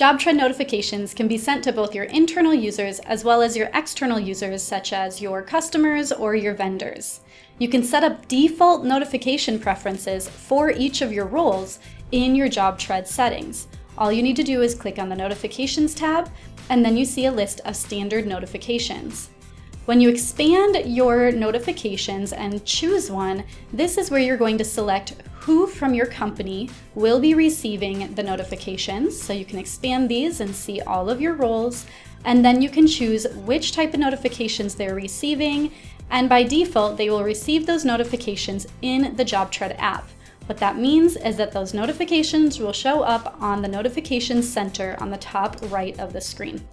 JobTread notifications can be sent to both your internal users as well as your external users, such as your customers or your vendors. You can set up default notification preferences for each of your roles in your JobTread settings. All you need to do is click on the Notifications tab, and then you see a list of standard notifications. When you expand your notifications and choose one, this is where you're going to select who from your company will be receiving the notifications. So you can expand these and see all of your roles, and then you can choose which type of notifications they're receiving, and by default, they will receive those notifications in the JobTread app. What that means is that those notifications will show up on the Notifications Center on the top right of the screen.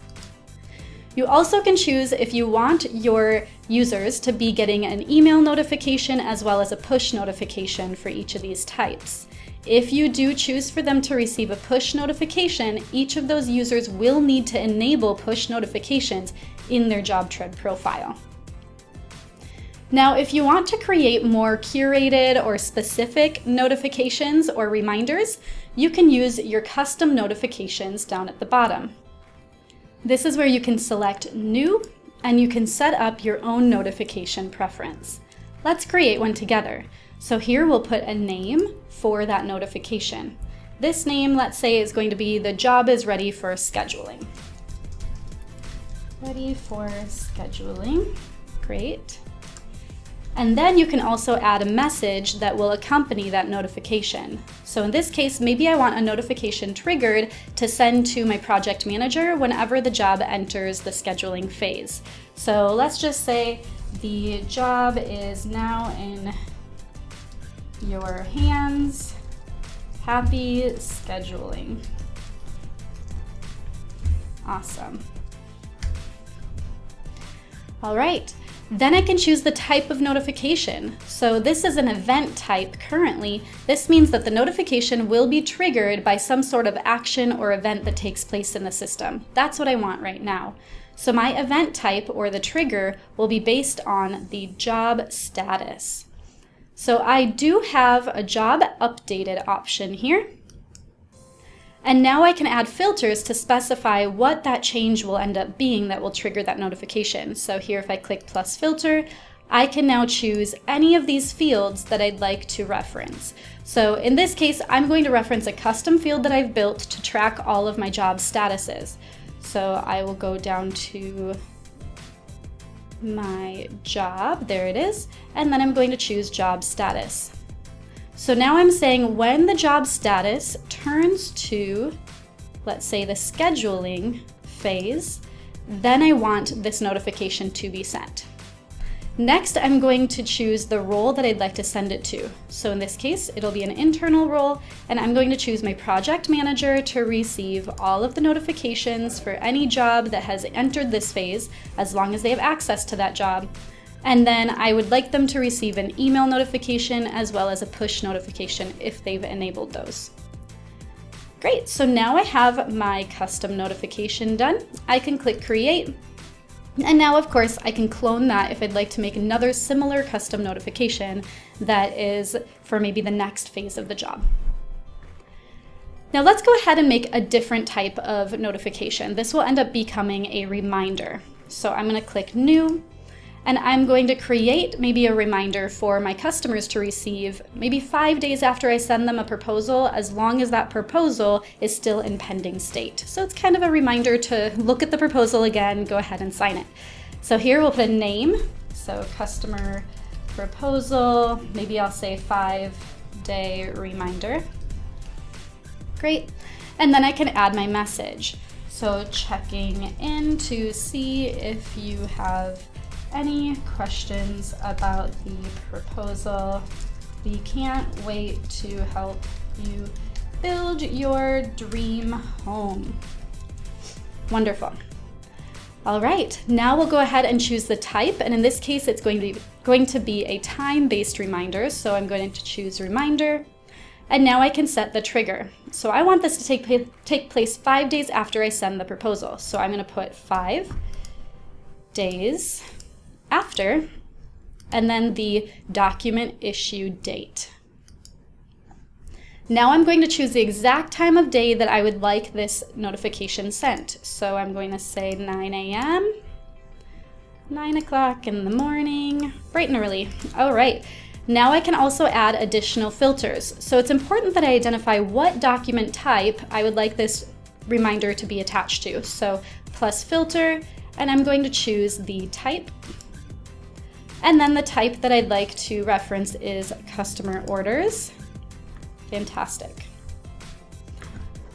You also can choose if you want your users to be getting an email notification as well as a push notification for each of these types. If you do choose for them to receive a push notification, each of those users will need to enable push notifications in their JobTread profile. Now, if you want to create more curated or specific notifications or reminders, you can use your custom notifications down at the bottom. This is where you can select New, and you can set up your own notification preference. Let's create one together. So here we'll put a name for that notification. This name, let's say, is going to be "The job is ready for scheduling." Ready for scheduling. Great. And then you can also add a message that will accompany that notification. So in this case, maybe I want a notification triggered to send to my project manager whenever the job enters the scheduling phase. So let's just say the job is now in your hands. Happy scheduling. Awesome. All right. Then I can choose the type of notification. So this is an event type currently. This means that the notification will be triggered by some sort of action or event that takes place in the system. That's what I want right now. So my event type, or the trigger, will be based on the job status. So I do have a job updated option here. And now I can add filters to specify what that change will end up being that will trigger that notification. So here, if I click plus filter, I can now choose any of these fields that I'd like to reference. So in this case, I'm going to reference a custom field that I've built to track all of my job statuses. So I will go down to my job, there it is, and then I'm going to choose job status. So now I'm saying when the job status turns to, let's say, the scheduling phase, then I want this notification to be sent. Next, I'm going to choose the role that I'd like to send it to. So in this case, it'll be an internal role, and I'm going to choose my project manager to receive all of the notifications for any job that has entered this phase, as long as they have access to that job. And then I would like them to receive an email notification as well as a push notification if they've enabled those. Great, so now I have my custom notification done. I can click create. And now, of course, I can clone that if I'd like to make another similar custom notification that is for maybe the next phase of the job. Now let's go ahead and make a different type of notification. This will end up becoming a reminder. So I'm going to click New. And I'm going to create maybe a reminder for my customers to receive maybe 5 days after I send them a proposal, as long as that proposal is still in pending state. So it's kind of a reminder to look at the proposal again, go ahead and sign it. So here we'll put a name, so customer proposal, maybe I'll say 5-day reminder. Great, and then I can add my message. So checking in to see if you have any questions about the proposal. We can't wait to help you build your dream home. Wonderful. All right, now we'll go ahead and choose the type, and in this case it's going to be a time-based reminder, so I'm going to choose reminder, and now I can set the trigger. So I want this to take place 5 days after I send the proposal, so I'm going to put 5 days after, and then the document issue date. Now I'm going to choose the exact time of day that I would like this notification sent. So I'm going to say 9 a.m., 9 o'clock in the morning, bright and early. All right. Now I can also add additional filters. So it's important that I identify what document type I would like this reminder to be attached to. So plus filter, and I'm going to choose the type. And then the type that I'd like to reference is customer orders. Fantastic.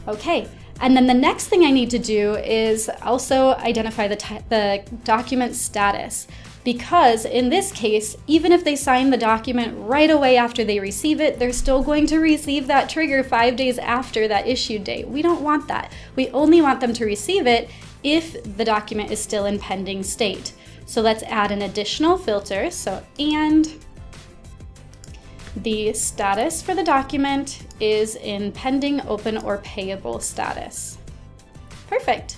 Okay, and then the next thing I need to do is also identify the document status, because in this case, even if they sign the document right away after they receive it, they're still going to receive that trigger 5 days after that issue date. We don't want that. We only want them to receive it if the document is still in pending state. So let's add an additional filter. So, and the status for the document is in pending, open, or payable status. Perfect.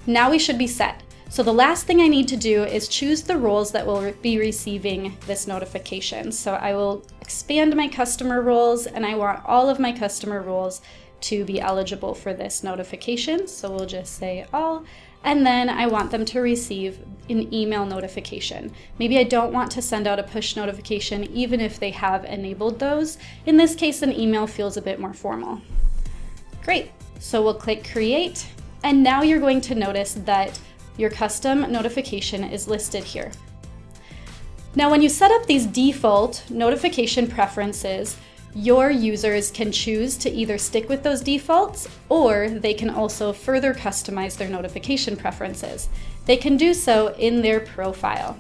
Now we should be set. So the last thing I need to do is choose the roles that will be receiving this notification. So I will expand my customer roles, and I want all of my customer roles to be eligible for this notification. So we'll just say all, and then I want them to receive an email notification. Maybe I don't want to send out a push notification even if they have enabled those. In this case, an email feels a bit more formal. Great, so we'll click create, and now you're going to notice that your custom notification is listed here. Now when you set up these default notification preferences, your users can choose to either stick with those defaults, or they can also further customize their notification preferences. They can do so in their profile.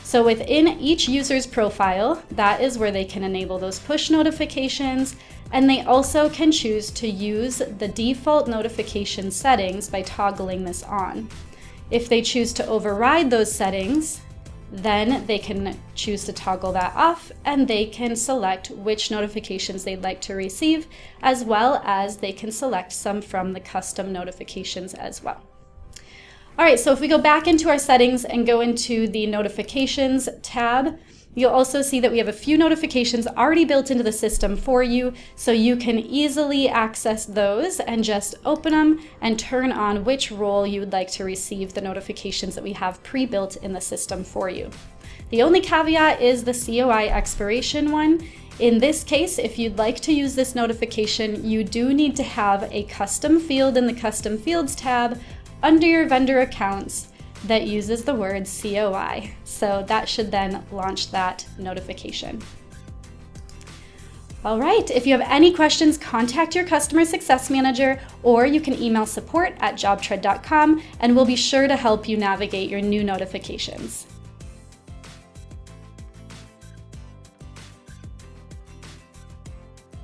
So within each user's profile, that is where they can enable those push notifications, and they also can choose to use the default notification settings by toggling this on. If they choose to override those settings, then they can choose to toggle that off, and they can select which notifications they'd like to receive, as well as they can select some from the custom notifications as well. All right, so if we go back into our settings and go into the notifications tab, you'll also see that we have a few notifications already built into the system for you, so you can easily access those and just open them and turn on which role you would like to receive the notifications that we have pre-built in the system for you. The only caveat is the COI expiration one. In this case, if you'd like to use this notification, you do need to have a custom field in the Custom Fields tab under your vendor accounts that uses the word COI. So that should then launch that notification. All right, if you have any questions, contact your customer success manager, or you can email support@jobtread.com, and we'll be sure to help you navigate your new notifications.